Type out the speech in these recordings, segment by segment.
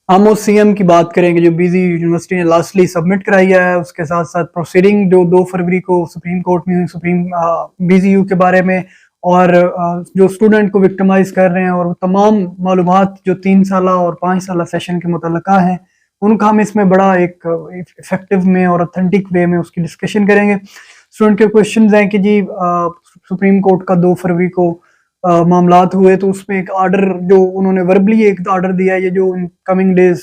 हम उस सीएम की बात करेंगे जो बीजी यूनिवर्सिटी ने लास्टली सबमिट कराई है, उसके साथ साथ प्रोसीडिंग जो 2 फरवरी को सुप्रीम कोर्ट में हुई सुप्रीम बीजीयू के बारे में, और जो स्टूडेंट को विक्टिमाइज कर रहे हैं, और वो तमाम मालूमात जो 3 साला और 5 साला सेशन के मुतल्लिका हैं, उनका हम इसमें बड़ा एक इफेक्टिव में और ऑथेंटिक वे में उसकी डिस्कशन करेंगे। स्टूडेंट के क्वेश्चन हैं कि जी सुप्रीम कोर्ट का 2 फरवरी को मामलात हुए, तो उसमें एक ऑर्डर जो उन्होंने वर्बली एक ऑर्डर दिया है, ये जो in coming days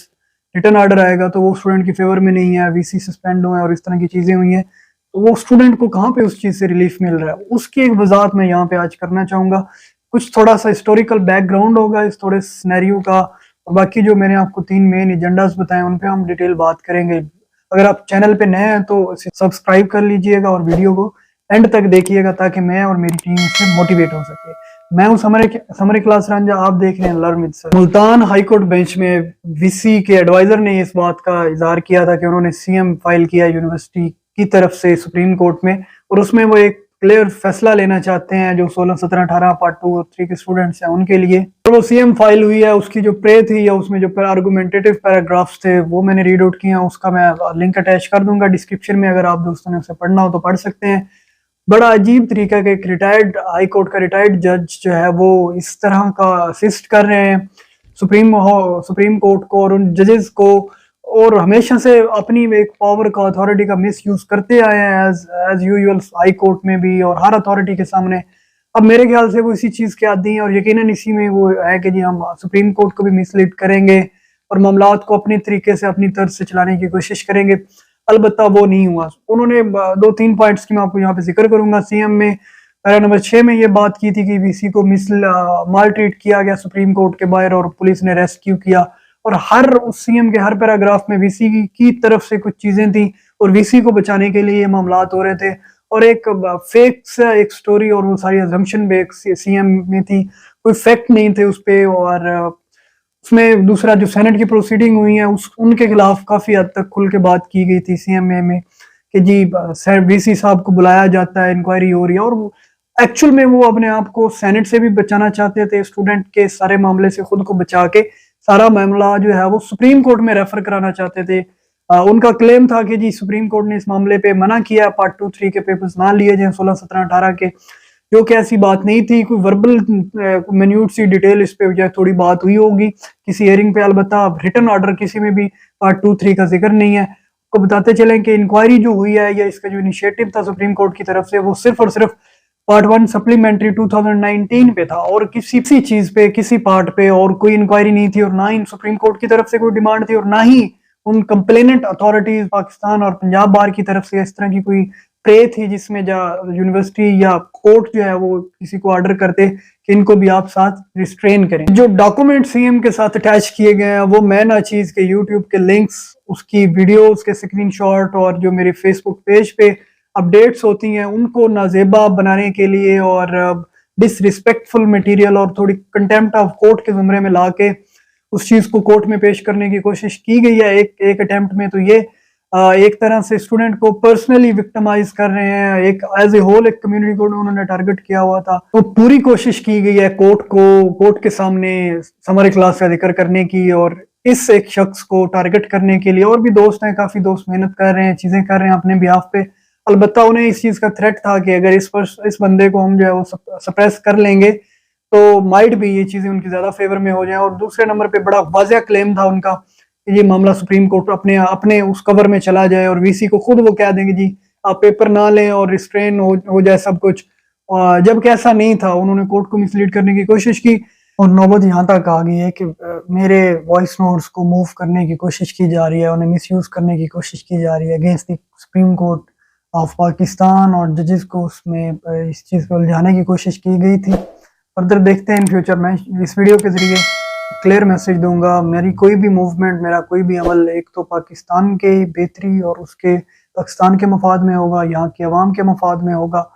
return order आएगा तो वो स्टूडेंट की फेवर में नहीं है, वीसी सस्पेंड हुए और इस तरह की चीजें हुई हैं, तो वो स्टूडेंट को कहाँ पे उस चीज से रिलीफ मिल रहा है, उसकी एक वजाहत मैं यहाँ पे आज करना चाहूंगा। कुछ थोड़ा सा हिस्टोरिकल बैकग्राउंड होगा इस थोड़े सिनेरियो का, और बाकी जो मैंने आपको 3 मेन एजेंडास बताए उन पे हम डिटेल बात करेंगे। अगर आप चैनल पे नए हैं तो सब्सक्राइब कर लीजिएगा और वीडियो को एंड तक देखिएगा ताकि मैं और मेरी टीम इससे मोटिवेट हो सके। मैं हूं समरी क्लास रंजा, आप देख रहे हैं learn with sir. Multan high court bench में वीसी के एडवाइजर ने इस बात का इजहार किया था कि उन्होंने सीएम फाइल किया यूनिवर्सिटी की तरफ से सुप्रीम कोर्ट में, और उसमें वो एक क्लियर फैसला लेना चाहते हैं जो 16, 17, 18 पार्ट 2 और 3 के स्टूडेंट्स हैं उनके लिए। तो वो सीएम फाइल हुई है, उसकी जो प्रे थी या उसमें जो आर्गुमेंटेटिव पैराग्राफ्स थे वो मैंने रीड आउट किया, उसका मैं लिंक अटैच कर दूंगा डिस्क्रिप्शन में, अगर आप दोस्तों ने उसे पढ़ना हो तो पढ़ सकते हैं। बड़ा अजीब तरीका का एक रिटायर्ड हाई कोर्ट का रिटायर्ड जज जो है वो इस तरह का असिस्ट कर रहे हैं सुप्रीम कोर्ट को और उन जजेस को, और हमेशा से अपनी एक पावर का अथॉरिटी का मिस यूज करते आए हैं एज यूजुअल हाई कोर्ट में भी और हर अथॉरिटी के सामने। अब मेरे ख्याल से वो इसी चीज के आदी हैं और यकीनन इसी में वो है कि जी हम सुप्रीम कोर्ट को भी मिसलीड करेंगे और मामलात को अपने तरीके से अपनी तर्ज से चलाने की कोशिश करेंगे। अलबत्ता वो नहीं हुआ। उन्होंने 2-3 पॉइंट्स की मैं आपको यहाँ पे जिक्र करूंगा। सीएम में पैरा नंबर 6 में ये बात की थी कि वीसी को माल ट्रीट किया गया सुप्रीम कोर्ट के बाहर और पुलिस ने रेस्क्यू किया, और हर उस सीएम के हर पैराग्राफ में वीसी की तरफ से कुछ चीजें थी और वीसी को बचाने के लिए ये मामलात हो रहे थे, और एक फेक सा एक स्टोरी और वो सारी अजम्पशन बेक सीएम में थी, कोई फैक्ट नहीं थे उस पे। और उसमें दूसरा जो सेनेट की प्रोसीडिंग हुई है उस उनके खिलाफ काफी हद तक खुल के बात की गई थी सीएमए में कि जी वीसी साहब को बुलाया जाता है, इंक्वायरी हो रही है, और एक्चुअल में वो अपने आप को सेनेट से भी बचाना चाहते थे, स्टूडेंट के सारे मामले से खुद को बचा के सारा मामला जो है वो सुप्रीम कोर्ट में रेफर कराना चाहते थे। उनका क्लेम था कि जी सुप्रीम कोर्ट ने इस मामले पे मना किया, पार्ट 2, 3 के पेपर्स ना लिए जाए 16, 17, 18 के, जो कि ऐसी बात नहीं थी। कोई वर्बल मिन्यूट सी डिटेल इस पे थोड़ी बात हुई होगी किसी हियरिंग पे, अलबत्ता रिटर्न ऑर्डर किसी में भी पार्ट 2, 3 का जिक्र नहीं है। को बताते चले कि इंक्वायरी जो हुई है या इसका जो इनिशिएटिव था सुप्रीम कोर्ट की तरफ से वो सिर्फ और सिर्फ पार्ट 1 सप्लीमेंट्री 2019 पे था, और किसी चीज पे किसी पार्ट पे और कोई इंक्वायरी नहीं थी, और ना ही सुप्रीम कोर्ट की तरफ से कोई डिमांड थी, और ना ही उन कंप्लेनेंट अथॉरिटीज पाकिस्तान और पंजाब बार की तरफ से इस तरह की कोई प्रे थी जिसमें यूनिवर्सिटी या कोर्ट जो है वो किसी को ऑर्डर करते कि इनको भी आप साथ रिस्ट्रेन करें। जो डॉक्यूमेंट सीएम के साथ अटैच किए गए हैं वो मैं ना चीज के यूट्यूब के लिंक्स, उसकी वीडियोस के स्क्रीनशॉट और जो मेरे फेसबुक पेज पे अपडेट्स होती हैं उनको नाजेबा बनाने के लिए और डिसरिस्पेक्टफुल मटेरियल और थोड़ी कंटेम्प्ट ऑफ कोर्ट के जुमरे में ला के उस चीज को कोर्ट में पेश करने की कोशिश की गई है एक अटेम्प्ट में। तो ये एक तरह से स्टूडेंट को पर्सनली विक्टिमाइज कर रहे हैं, एक एज ए होल एक कम्युनिटी को उन्होंने टारगेट किया हुआ था। तो पूरी कोशिश की गई है कोर्ट के सामने समरी क्लास का जिक्र करने की और इस एक शख्स को टारगेट करने के लिए। और भी दोस्त हैं, काफी दोस्त मेहनत कर रहे हैं, चीजें कर रहे हैं अपने बिहाफ पे। अलबत्ता उन्हें इस चीज का थ्रेट था कि अगर इस बंदे को हम जो है वो सप्रेस कर लेंगे तो माइट भी ये चीजें उनकी ज्यादा फेवर में हो जाए। और दूसरे नंबर पे बड़ा वाज़ेह क्लेम था उनका कि ये मामला सुप्रीम कोर्ट अपने उस कवर में चला जाए और वीसी को खुद वो कह देंगे जी आप पेपर ना लें और रिस्ट्रेन हो जाए सब कुछ, जबकि ऐसा नहीं था। उन्होंने कोर्ट को मिसलीड करने की कोशिश की और नौबत यहाँ तक आ गई है कि मेरे वॉइस नोट्स को मूव करने की कोशिश की जा रही है, उन्हें मिसयूज करने की कोशिश की जा रही है against the supreme court of Pakistan, और जजेस को उसमें इस चीज़ को उलझाने की कोशिश की गई थी। फर्दर देखते हैं इन फ्यूचर। मैं इस वीडियो के जरिए क्लियर मैसेज दूंगा, मेरी कोई भी मूवमेंट, मेरा कोई भी अमल एक तो पाकिस्तान के बेहतरी और उसके पाकिस्तान के मफाद में होगा, यहाँ के अवाम के मफाद में होगा।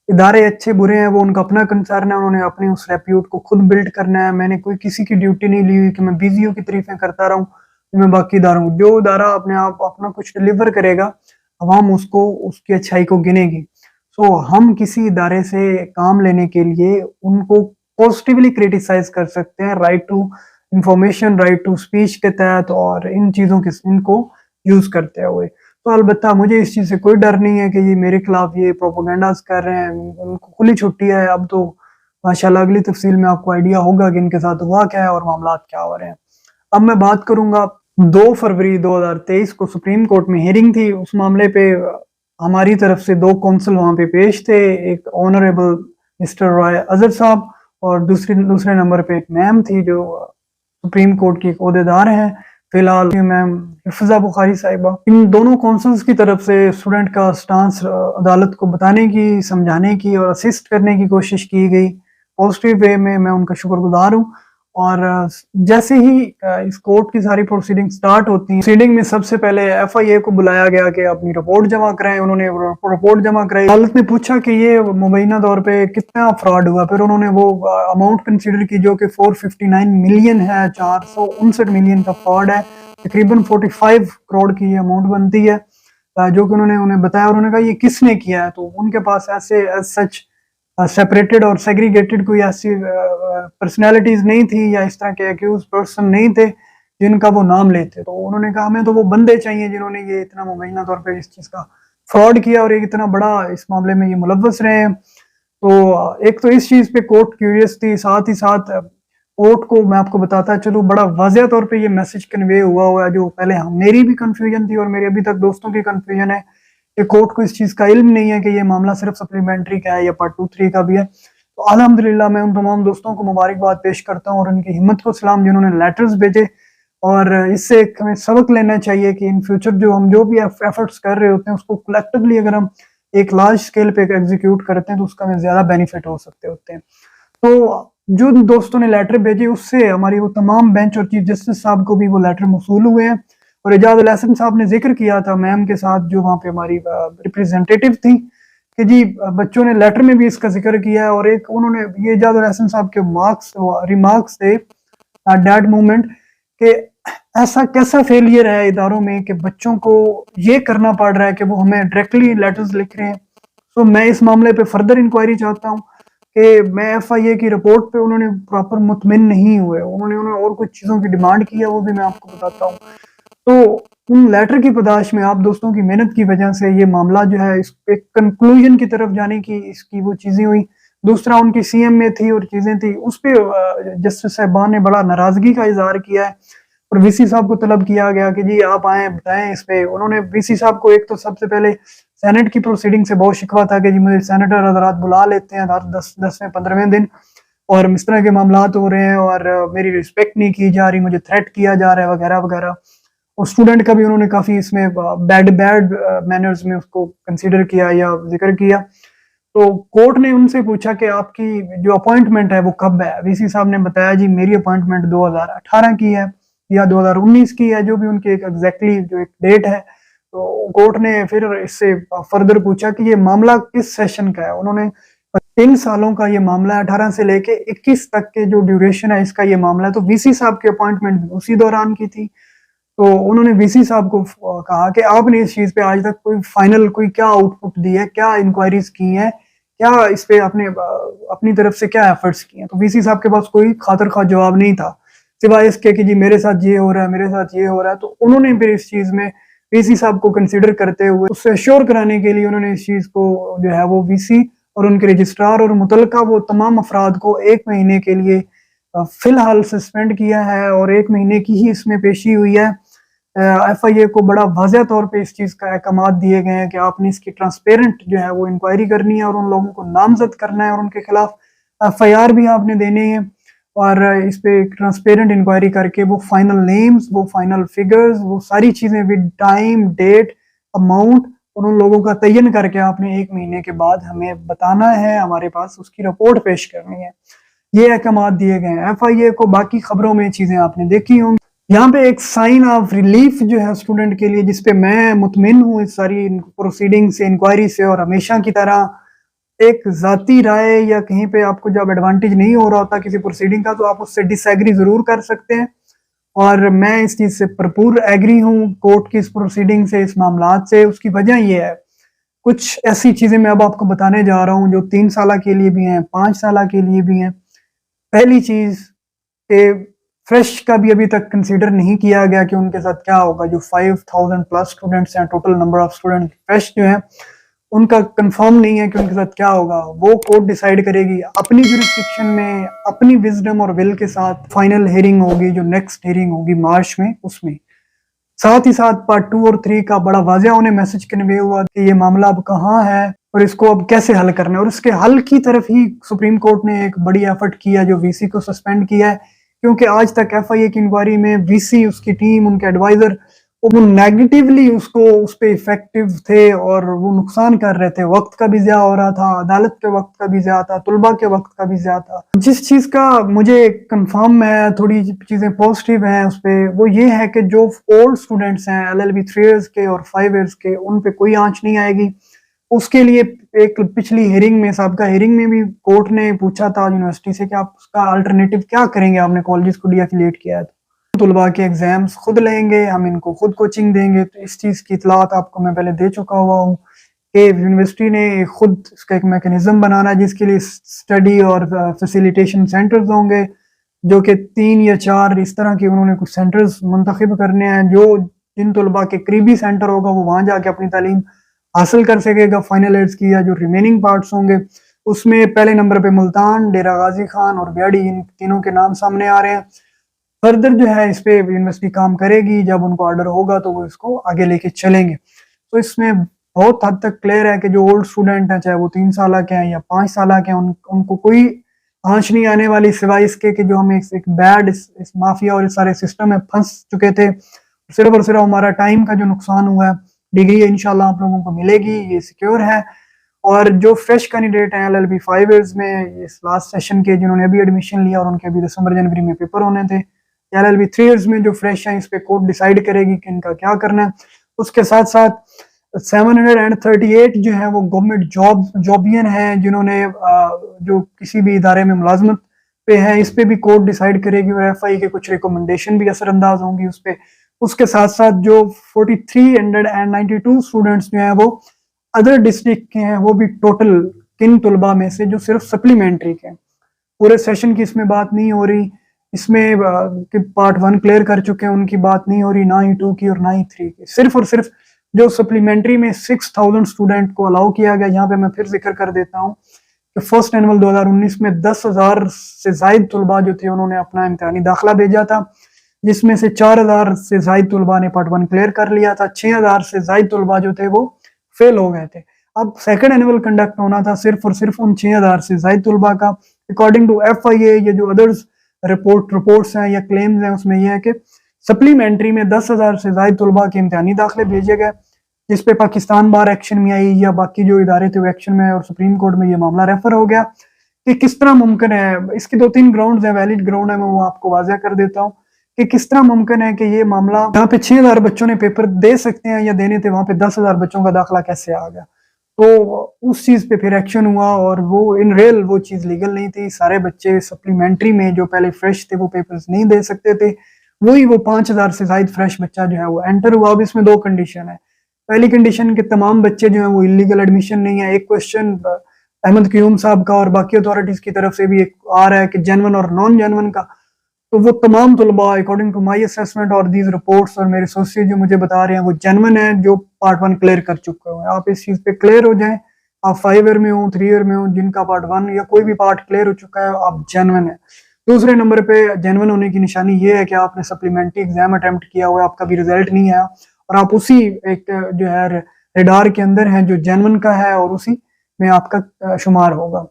इदारे अच्छे बुरे हैं वो उनका अपना कंसर्न है, उन्होंने अपने उस रेप्यूट को खुद बिल्ड करना है। मैंने कोई किसी की ड्यूटी नहीं ली हुई कि मैं बीजीओ की तारीफें करता रहूं, मैं बाकी इदारों, जो इदारा अपने आप अपना कुछ डिलीवर करेगा अवाम उसको उसकी अच्छाई को गिनेगी। सो हम किसी इदारे से काम लेने के लिए उनको पॉजिटिवली क्रिटिसाइज कर सकते हैं, right to information right to speech के तहत और इन चीज़ों के इनको यूज़ करते हुए। तो अलबत्ता मुझे इस चीज़ से कोई डर नहीं है कि ये मेरे खिलाफ ये प्रोपेगेंडास कर रहे हैं, उनको खुली छुट्टी है। अब तो माशाल्लाह अगली तफसील में आपको आइडिया होगा कि इनके साथ हुआ क्या है और मामलात क्या हो रहे हैं। अब मैं बात करूंगा 2 फरवरी 2023 को सुप्रीम कोर्ट में हियरिंग थी। उस मामले पे हमारी तरफ से 2 कौंसल वहाँ पे पेश थे, एक ऑनरेबल मिस्टर रॉय अज़हर साहब और दूसरे नंबर पे एक मैम थी जो सुप्रीम कोर्ट की एक ओहदेदार हैं फिलहाल, मैम हिफ्जा बुखारी साहिबा। इन दोनों कौंसल्स की तरफ से स्टूडेंट का स्टांस अदालत को बताने की, समझाने की और असिस्ट करने की कोशिश की गई पॉजिटिव वे में। मैं उनका शुक्रगुजार हूँ। और जैसे ही इस कोर्ट की सारी प्रोसीडिंग स्टार्ट होती हैं, प्रोसीडिंग में सबसे पहले एफआईए को बुलाया गया कि अपनी रिपोर्ट जमा कराएं। उन्होंने रिपोर्ट जमा कराई। अदालत ने पूछा कि ये मुबैना तौर पे कितना फ्रॉड हुआ। फिर उन्होंने वो अमाउंट कंसीडर की जो कि 459 मिलियन है, 459 मिलियन का फ्रॉड है, तकरीबन 45 करोड़ की ये अमाउंट बनती है, जो कि उन्होंने उन्हें बताया। उन्होंने कहा ये किसने किया है, तो उनके पास ऐसे सच सेपरेटेड और सेग्रीगेटेड कोई ऐसी पर्सनैलिटीज नहीं थी या इस तरह के एक्यूज पर्सन नहीं थे जिनका वो नाम लेते। तो उन्होंने कहा हमें तो वो बंदे चाहिए जिन्होंने ये इतना मुबैना तौर पे इस चीज का फ्रॉड किया और एक इतना बड़ा इस मामले में ये मुलव्वस रहे हैं। तो एक तो इस चीज पे कोर्ट क्यूरियस थी, साथ ही साथ कोर्ट को मैं आपको बताता चलूं बड़ा वाज़ेह तौर पे ये मैसेज कन्वे हुआ है, जो पहले मेरी भी कंफ्यूजन थी और मेरे अभी तक दोस्तों की कंफ्यूजन है कि कोर्ट को इस चीज का इल्म नहीं है कि ये मामला सिर्फ सप्लीमेंट्री का है या पार्ट 2-3 का भी है। तो अल्हम्दुलिल्लाह मैं उन तमाम दोस्तों को मुबारकबाद पेश करता हूँ और उनकी हिम्मत को सलाम जिन्होंने लेटर्स भेजे। और इससे एक हमें सबक लेना चाहिए कि इन फ्यूचर जो भी एफर्ट्स कर रहे होते हैं उसको कलेक्टिवली अगर हम एक लार्ज स्केल पे एग्जीक्यूट करते हैं तो उसका हमें ज्यादा बेनिफिट हो सकते होते हैं। तो जो दोस्तों ने लेटर भेजे उससे हमारी वो तमाम बेंच और चीफ जस्टिस साहब को भी वो लेटर मौसूल हुए हैं। और एजाज अल हसन साहब ने जिक्र किया था मैम के साथ जो वहाँ पे हमारी रिप्रेजेंटेटिव थी कि जी बच्चों ने लेटर में भी इसका जिक्र किया है। और एक उन्होंने ये एजाज अल हसन साहब के रिमार्क्स थे एट दैट मोमेंट कि ऐसा कैसा फेलियर है इदारों में कि बच्चों को ये करना पड़ रहा है कि वो हमें डायरेक्टली लेटर्स लिख रहे हैं। तो मैं इस मामले पे फर्दर इंक्वायरी चाहता हूँ कि मैं एफआईए की रिपोर्ट पे उन्होंने प्रॉपर मुतमिन नहीं हुए, उन्होंने और कुछ चीज़ों की डिमांड की है, वो भी मैं आपको बताता हूँ। तो उन लेटर की पदाश में आप दोस्तों की मेहनत की वजह से ये मामला जो है इस एक कंक्लूजन की तरफ जाने की इसकी वो चीज़ें हुई। दूसरा उनकी सीएम में थी और चीज़ें थी उस पर जस्टिस साहबान ने बड़ा नाराज़गी का इजहार किया है और वीसी साहब को तलब किया गया कि जी आप आए बताएं इस पे। उन्होंने वीसी साहब को एक तो सबसे पहले सेनेट की प्रोसीडिंग से बहुत शिकवा था कि जी मुझे सेनेटर हजरात बुला लेते हैं 10वें 15वें दिन और इस तरह के मामलात हो रहे हैं और मेरी रिस्पेक्ट नहीं की जा रही, मुझे थ्रेट किया जा रहा है वगैरह वगैरह। और स्टूडेंट का भी उन्होंने काफी इसमें बैड मैनर्स में उसको कंसीडर किया या जिक्र किया। तो कोर्ट ने उनसे पूछा कि आपकी जो अपॉइंटमेंट है वो कब है। वीसी साहब ने बताया जी मेरी अपॉइंटमेंट 2018 की है या 2019 की है, जो भी उनकी एक एग्जैक्टली जो एक डेट है। तो कोर्ट ने फिर इससे फर्दर पूछा कि ये मामला किस सेशन का है। उन्होंने 3 सालों का ये मामला है, 18 से लेके 21 तक के जो ड्यूरेशन है इसका ये मामला है। तो वीसी साहब की अपॉइंटमेंट भी उसी दौरान की थी। तो उन्होंने वीसी साहब को कहा कि आपने इस चीज पे आज तक कोई फाइनल कोई क्या आउटपुट दी है, क्या इंक्वायरीज की हैं, क्या इस पे आपने अपनी तरफ से क्या एफर्ट्स किए हैं। तो वीसी साहब के पास कोई खातर खा जवाब नहीं था सिवाय इसके कि जी मेरे साथ ये हो रहा है, मेरे साथ ये हो रहा है। तो उन्होंने फिर इस चीज में वीसी साहब को कंसिडर करते हुए उससे अश्योर कराने के लिए उन्होंने इस चीज को जो है वो वीसी और उनके रजिस्ट्रार और मुतलका वो तमाम अफराद को 1 महीने के लिए फिलहाल सस्पेंड किया है और 1 महीने की ही इसमें पेशी हुई है। एफआईए को बड़ा वाज़ेह तौर पे इस चीज का अहकामात दिए गए हैं कि आपने इसकी ट्रांसपेरेंट जो है वो इंक्वायरी करनी है और उन लोगों को नामजद करना है और उनके खिलाफ एफआईआर भी आपने देनी है और इस पे ट्रांसपेरेंट इंक्वायरी करके वो फाइनल नेम्स, वो फाइनल फिगर्स, वो सारी चीजें विद टाइम, डेट, अमाउंट और उन लोगों का तयन करके आपने 1 महीने के बाद हमें बताना है, हमारे पास उसकी रिपोर्ट पेश करनी है। ये अहकामात दिए गए हैं एफआईए को। बाकी खबरों में चीजें आपने देखी होंगी। यहाँ पे एक साइन ऑफ रिलीफ जो है स्टूडेंट के लिए, जिसपे मैं मुतमिन हूँ इस सारी प्रोसीडिंग से, इंक्वायरी से। और हमेशा की तरह एक जाती राय या कहीं पे आपको जब एडवांटेज नहीं हो रहा होता किसी प्रोसीडिंग का तो आप उससे डिसएग्री जरूर कर सकते हैं। और मैं इस चीज से भरपूर एग्री हूँ कोर्ट की इस प्रोसीडिंग से, इस मामलात से। उसकी वजह ये है कुछ ऐसी चीजें मैं अब आपको बताने जा रहा हूँ जो 3 साल के लिए भी हैं, 5 साल के लिए भी हैं। पहली चीज कि फ्रेश का भी अभी तक कंसीडर नहीं किया गया कि उनके साथ क्या होगा। जो 5000 प्लस स्टूडेंट्स हैं, total number of student fresh जो हैं, उनका कंफर्म नहीं है कि उनके साथ क्या होगा। वो कोर्ट डिसाइड करेगी अपनी जुरिस्डिक्शन में, अपनी विजडम और विल के साथ। फाइनल हियरिंग होगी जो नेक्स्ट हियरिंग होगी मार्च में, उसमें साथ ही साथ पार्ट 2 और 3 का बड़ा वाज़ेह उन्हें मैसेज कन्वे हुआ कि ये मामला अब कहाँ है और इसको अब कैसे हल करना है। और उसके हल की तरफ ही सुप्रीम कोर्ट ने एक बड़ी एफर्ट किया, जो वीसी को सस्पेंड किया है। क्योंकि आज तक एफआईए की इंक्वायरी में वीसी, उसकी टीम, उनके एडवाइजर, वो नेगेटिवली उसको उस पे इफेक्टिव थे और वो नुकसान कर रहे थे। वक्त का भी ज़्यादा हो रहा था, अदालत के वक्त का भी ज़्यादा था, तुलबा के वक्त का भी ज़्यादा था। जिस चीज़ का मुझे कंफर्म है, थोड़ी चीज़ें पॉजिटिव हैं उस पे, वो ये है कि जो ओल्ड स्टूडेंट्स हैं एलएलबी 3 इयर्स के और 5 इयर्स के, उन पे कोई आंच नहीं आएगी। उसके लिए एक पिछली हियरिंग में, साबका हियरिंग में भी कोर्ट ने पूछा था यूनिवर्सिटी से कि आप उसका अल्टरनेटिव क्या करेंगे, आपने कॉलेजेस को डीएफिलिएट किया है। तुलबा के एग्जाम्स खुद लेंगे, हम इनको खुद कोचिंग देंगे। तो इस चीज़ की इतलात आपको मैं पहले दे चुका हुआ हूँ कि यूनिवर्सिटी ने खुद इसका एक मैकेनिज्म बनाना है जिसके लिए स्टडी और फैसिलिटेशन सेंटर्स होंगे, जो कि 3 या 4 इस तरह के उन्होंने कुछ सेंटर्स मुंतखब करने हैं। जो जिन तुलबा के करीबी सेंटर होगा वो वहाँ जाके अपनी तालीम हासिल कर सकेगा। फाइनल ईयर्स की या जो रिमेनिंग पार्ट्स होंगे उसमें पहले नंबर पे मुल्तान, डेरा गाजी खान और ब्याड़ी, इन तीनों के नाम सामने आ रहे हैं। फर्दर जो है इस पे यूनिवर्सिटी काम करेगी, जब उनको ऑर्डर होगा तो वो इसको आगे लेके चलेंगे। तो इसमें बहुत हद तक क्लियर है कि जो ओल्ड स्टूडेंट हैं, चाहे वो 3 साल के हैं या 5 साल के हैं, उनको कोई आंच नहीं आने वाली, सिवाय इसके कि जो हम एक बैड इस माफिया और इस सारे सिस्टम में फंस चुके थे। सिर्फ और सिर्फ हमारा टाइम का जो नुकसान हुआ है। डिग्री इंशाल्लाह आप लोगों को मिलेगी, ये सिक्योर है। और जो फ्रेश कैंडिडेट हैं एलएलबी 5 इयर्स में, इस लास्ट सेशन के जिन्होंने अभी एडमिशन लिया और उनके अभी दिसंबर जनवरी में पेपर होने थे, एलएलबी 3 इयर्स में जो फ्रेश हैं, इस पे कोर्ट डिसाइड करेगी कि इनका क्या करना है। उसके साथ साथ 738 जो है वो गवर्नमेंट जॉबियन हैं, जिन्होंने जो किसी भी इदारे में मुलाजमत पे है, इस पे भी कोर्ट डिसाइड करेगी और एफआई के कुछ रिकमेंडेशन भी असरअंदाज होंगी उस पे। उसके साथ साथ जो 4392 स्टूडेंट्स जो हैं वो अदर डिस्ट्रिक्ट के हैं, वो भी टोटल किन तुलबा में से जो सिर्फ सप्लीमेंट्री के हैं। पूरे सेशन की इसमें बात नहीं हो रही। इसमें कि पार्ट 1 क्लियर कर चुके हैं, उनकी बात नहीं हो रही, ना ही 2 की और ना ही 3 की। सिर्फ और सिर्फ जो सप्लीमेंट्री में 6000 स्टूडेंट को अलाउ किया गया। यहाँ पे मैं फिर जिक्र कर देता हूँ कि फर्स्ट एनुअल 2019 में 10,000 से जायद तुलबा जो थे उन्होंने अपना इम्तिहानी दाखिला भेजा था, जिसमें से 4000 से जायद तुलबा ने पार्ट 1 क्लियर कर लिया था। 6000 से जायद तुलबा जो थे वो फेल हो गए थे। अब सेकंड एनुअल कंडक्ट होना था सिर्फ और सिर्फ उन 6000 से जायद तुलबा का। अकॉर्डिंग टू एफआईए, ये जो अदर्स रिपोर्ट्स हैं या क्लेम्स हैं, उसमें यह है कि सप्लीमेंट्री में 10,000 से जायद तुलबा के इम्तिहानी दाखिले भेजे गए, जिस पे पाकिस्तान बार एक्शन में आई या बाकी जो इदारे थे वो एक्शन में, और सुप्रीम कोर्ट में ये मामला रेफर हो गया कि किस तरह मुमकिन है। इसकी 2-3 ग्राउंड है, वैलिड ग्राउंड है, मैं वो आपको वाज़ेह कर देता हूँ कि किस तरह मुमकिन है कि ये मामला, जहाँ पे 6000 बच्चों ने पेपर दे सकते हैं या देने थे, वहां पे 10,000 बच्चों का दाखिला कैसे आ गया। तो उस चीज पे फिर एक्शन हुआ और वो इन रियल वो चीज लीगल नहीं थी। सारे बच्चे सप्लीमेंट्री में जो पहले फ्रेश थे वो पेपर्स नहीं दे सकते थे, वही वो 5000 से ज्यादा फ्रेश बच्चा जो है वो एंटर हुआ। अब इसमें 2 कंडीशन है। पहली कंडीशन के तमाम बच्चे जो है वो इलीगल एडमिशन नहीं है। एक क्वेश्चन अहमद क्यूम साहब का और बाकी अथॉरिटीज की तरफ से भी एक आ रहा है कि जेन्युइन और नॉन जेन्युइन का। तो वो तमाम तुलबा अकॉर्डिंग टू माई असेसमेंट और दीज रिपोर्ट्स और मेरे एसोसिएट जो मुझे बता रहे हैं वो जेन्युइन है, जो पार्ट 1 क्लियर कर चुके हुए हैं। आप इस चीज पे क्लियर हो जाएं। आप 5 ईयर में हो, 3 ईयर में हो, जिनका पार्ट 1 या कोई भी पार्ट क्लियर हो चुका है, आप जेन्युइन है। दूसरे नंबर पे जेन्युइन होने की निशानी ये है कि आपने सप्लीमेंट्री एग्जाम अटेम्प्ट किया हुआ है, आपका भी रिजल्ट नहीं आया और आप उसी एक जो है रेडार के अंदर है जो जेन्युइन का है और उसी में आपका शुमार होगा।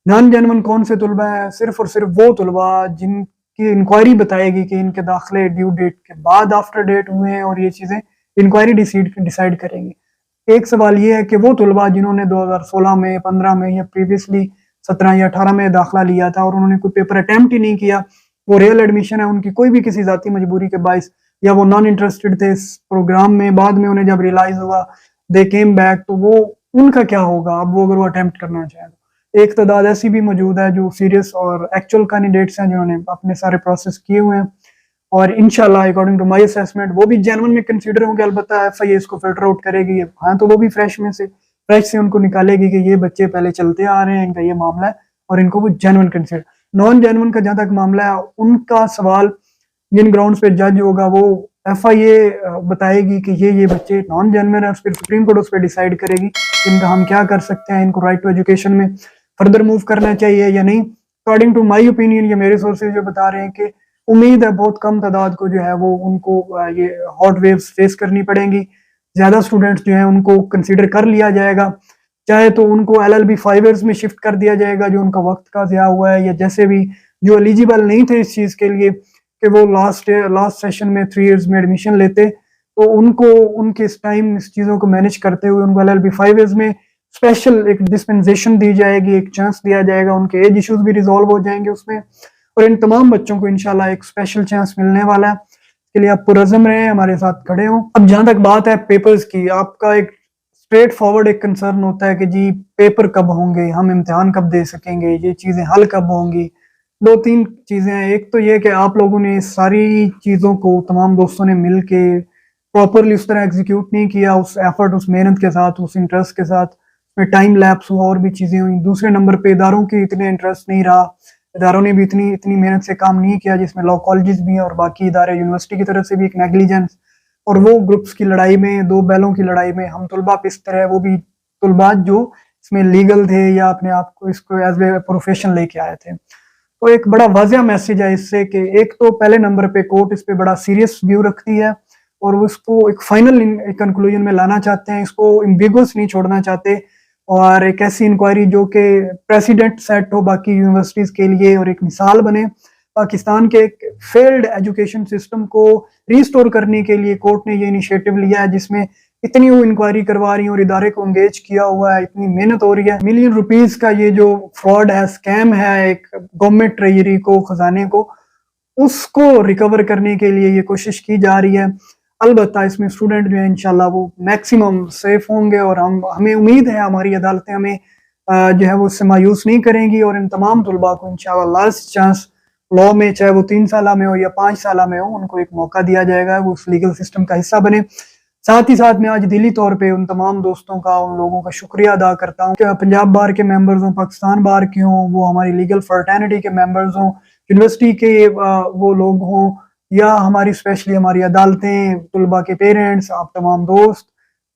नॉन जेन्युइन कौन से तुलबा है? सिर्फ और सिर्फ वो तुलबा जिनकी इंक्वायरी बताएगी कि इनके दाखिले ड्यू डेट के बाद आफ्टर डेट हुए हैं, और ये चीजें इंक्वायरी डिसाइड करेंगी। एक सवाल ये है कि वो तुलबा जिन्होंने 2016 में, 15 में या प्रीवियसली 17 या 18 में दाखिला लिया था और उन्होंने कोई पेपर अटेम्प्ट ही नहीं किया, वो रियल एडमिशन है, उनकी कोई भी किसी जाती मजबूरी के बायस या वो नॉन इंटरेस्टेड थे इस प्रोग्राम में, बाद में उन्हें जब रियलाइज हुआ दे केम बैक, तो वो उनका क्या होगा अब वो अगर वो अटेम्प्ट करना चाहें। एक तादाद ऐसी भी मौजूद है जो सीरियस और एक्चुअल कैंडिडेट्स हैं जिन्होंने अपने सारे प्रोसेस किए हुए हैं और इंशाल्लाह अकॉर्डिंग टू माय असेसमेंट वो भी जेन्युइन में कंसीडर होंगे। अलबत्ता एफआईए इसको फिल्टर आउट करेगी, हाँ तो वो भी फ्रेश से उनको निकालेगी कि ये बच्चे पहले चलते आ रहे हैं, इनका ये मामला है और इनको वो जेन्युइन कंसीडर। नॉन जेन्युइन का जहां तक मामला है, उनका सवाल जिन ग्राउंड्स पे जज होगा वो FIA बताएगी कि ये बच्चे नॉन जेन्युइन है, फिर सुप्रीम कोर्ट उस पर डिसाइड करेगी इनका हम क्या कर सकते हैं, इनको राइट टू एजुकेशन में फर्दर मूव करना चाहिए या नहीं। अकॉर्डिंग टू माई ओपिनियन, ये मेरे सोर्सेज जो बता रहे हैं कि उम्मीद है बहुत कम तादाद को जो है वो उनको ये हॉट वेव्स फेस करनी पड़ेंगी। ज्यादा स्टूडेंट्स जो हैं उनको कंसीडर कर लिया जाएगा, चाहे तो उनको LLB 5 ईयर्स में शिफ्ट कर दिया जाएगा जो उनका वक्त का ज़िया हुआ है, या जैसे भी जो एलिजिबल नहीं थे इस चीज़ के लिए कि वो लास्ट सेशन में 3 इयर्स में एडमिशन लेते, तो उनको उनके इस टाइम इस चीज़ों को मैनेज करते हुए उनको LLB 5 इयर्स में स्पेशल एक डिस्पेंसेशन दी जाएगी, एक चांस दिया जाएगा, उनके एज इश्यूज भी रिजॉल्व हो जाएंगे उसमें, और इन तमाम बच्चों को इंशाल्लाह एक स्पेशल चांस मिलने वाला है। इसके लिए आप पुरज़म रहे, हमारे साथ खड़े हों। अब जहां तक बात है पेपर्स की, आपका एक स्ट्रेट फॉरवर्ड एक कंसर्न होता है कि जी पेपर कब होंगे, हम इम्तिहान कब दे सकेंगे, ये चीज़ें हल कब होंगी। 2-3 चीज़ें हैं। एक तो ये कि आप लोगों ने सारी चीज़ों को तमाम दोस्तों ने मिल के प्रॉपरली उस तरह एग्जीक्यूट नहीं किया, उस एफर्ट, उस मेहनत के साथ, उस इंटरेस्ट के साथ, में टाइम लैप्स हुआ और भी चीज़ें हुई। दूसरे नंबर पे इदारों की इतने इंटरेस्ट नहीं रहा, इदारों ने भी इतनी इतनी मेहनत से काम नहीं किया, जिसमें लॉ कॉलेजेस भी हैं और बाकी इदारे यूनिवर्सिटी की तरफ से भी एक नेग्लिजेंस, और वो ग्रुप्स की लड़ाई में, दो बैलों की लड़ाई में हम तुलबा पिस रहे, वो भी तुलबा जो इसमें लीगल थे या अपने आप को इसको एज ए प्रोफेशन लेके आए थे। तो एक बड़ा वाज़िया मैसेज है इससे कि एक तो पहले नंबर पे कोर्ट इस पे बड़ा सीरियस व्यू रखती है और वो इसको एक फाइनल कंक्लूजन में लाना चाहते हैं, इसको एम्बिगुअस नहीं छोड़ना चाहते, और एक ऐसी इंक्वायरी जो कि प्रेसिडेंट सेट हो बाकी यूनिवर्सिटीज़ के लिए और एक मिसाल बने। पाकिस्तान के एक फेल्ड एजुकेशन सिस्टम को रिस्टोर करने के लिए कोर्ट ने ये इनिशिएटिव लिया है, जिसमें इतनी वो इंक्वायरी करवा रही है और इदारे को एंगेज किया हुआ है, इतनी मेहनत हो रही है। मिलियन रुपीस का ये जो फ्रॉड है, स्कैम है एक गवर्नमेंट ट्रेजरी को, खजाने को, उसको रिकवर करने के लिए ये कोशिश की जा रही है। अलबत्ता इसमें स्टूडेंट जो है इंशाल्लाह वो मैक्सिमम सेफ होंगे और हमें उम्मीद है हमारी अदालतें हमें जो है वो इससे मायूस नहीं करेंगी और इन तमाम तुलबा को इंशाल्लाह लास्ट चांस लॉ में, चाहे वो 3 साल में हो या 5 साल में हो, उनको एक मौका दिया जाएगा, वो उस लीगल सिस्टम का हिस्सा बने। साथ ही साथ मैं आज दिली तौर पे उन तमाम दोस्तों का, उन लोगों का शुक्रिया अदा करता हूँ कि पंजाब बार के मेंबर्स हों, पाकिस्तान बार के हों, वो हमारी लीगल फर्टर्निटी के मेंबर्स हों, यूनिवर्सिटी के वो लोग हों, या हमारी स्पेशली हमारी अदालतें, तुलबा के पेरेंट्स, आप तमाम दोस्त,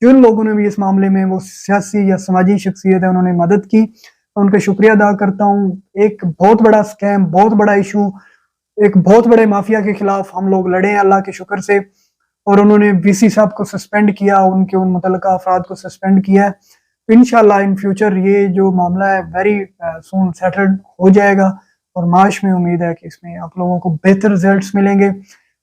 जिन लोगों ने भी इस मामले में वो सियासी या समाजी शख्सियत है उन्होंने मदद की, उनका शुक्रिया अदा करता हूँ। एक बहुत बड़ा स्कैम, बहुत बड़ा इशू, एक बहुत बड़े माफिया के खिलाफ हम लोग लड़े हैं अल्लाह के शुक्र से, और उन्होंने VC साहब को सस्पेंड किया, उनके उन मुतल्लिका अफराद को सस्पेंड किया है। तो इंशाल्लाह इन फ्यूचर ये जो मामला है वेरी सून सेटल्ड हो जाएगा और माश में उम्मीद है कि इसमें आप लोगों को बेहतर रिजल्ट्स मिलेंगे।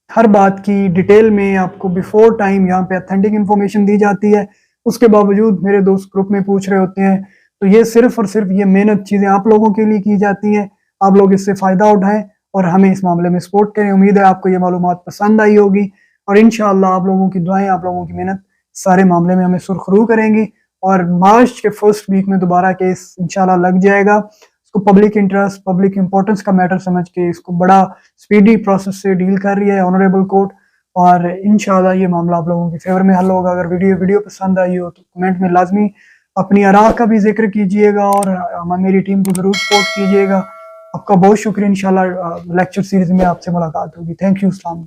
हर बात की डिटेल में आपको बिफोर टाइम यहाँ पे ऑथेंटिक इन्फॉर्मेशन दी जाती है। उसके बावजूद मेरे दोस्त ग्रुप में पूछ रहे होते हैं, तो ये सिर्फ और सिर्फ ये मेहनत चीज़ें आप लोगों के लिए की जाती हैं। आप लोग इससे फ़ायदा उठाएं और हमें इस मामले में सपोर्ट करें। उम्मीद है आपको ये मालूमात पसंद आई होगी और इंशाअल्लाह आप लोगों की दुआएं, आप लोगों की मेहनत सारे मामले में हमें सुरखरू करेंगी और मार्च के फर्स्ट वीक में दोबारा केस इंशाल्लाह लग जाएगा। इसको पब्लिक इंटरेस्ट, पब्लिक इंपॉर्टेंस का मैटर समझ के इसको बड़ा स्पीडी प्रोसेस से डील कर रही है ऑनरेबल कोर्ट, और इंशाल्लाह ये मामला आप लोगों के फेवर में हल होगा। अगर वीडियो पसंद आई हो तो कमेंट में लाजमी अपनी आरा का भी जिक्र कीजिएगा और मेरी टीम को ज़रूर सपोर्ट कीजिएगा। आपका बहुत शुक्रिया। इंशाल्लाह लेक्चर सीरीज में आपसे मुलाकात होगी। Thank you. अस्सलाम।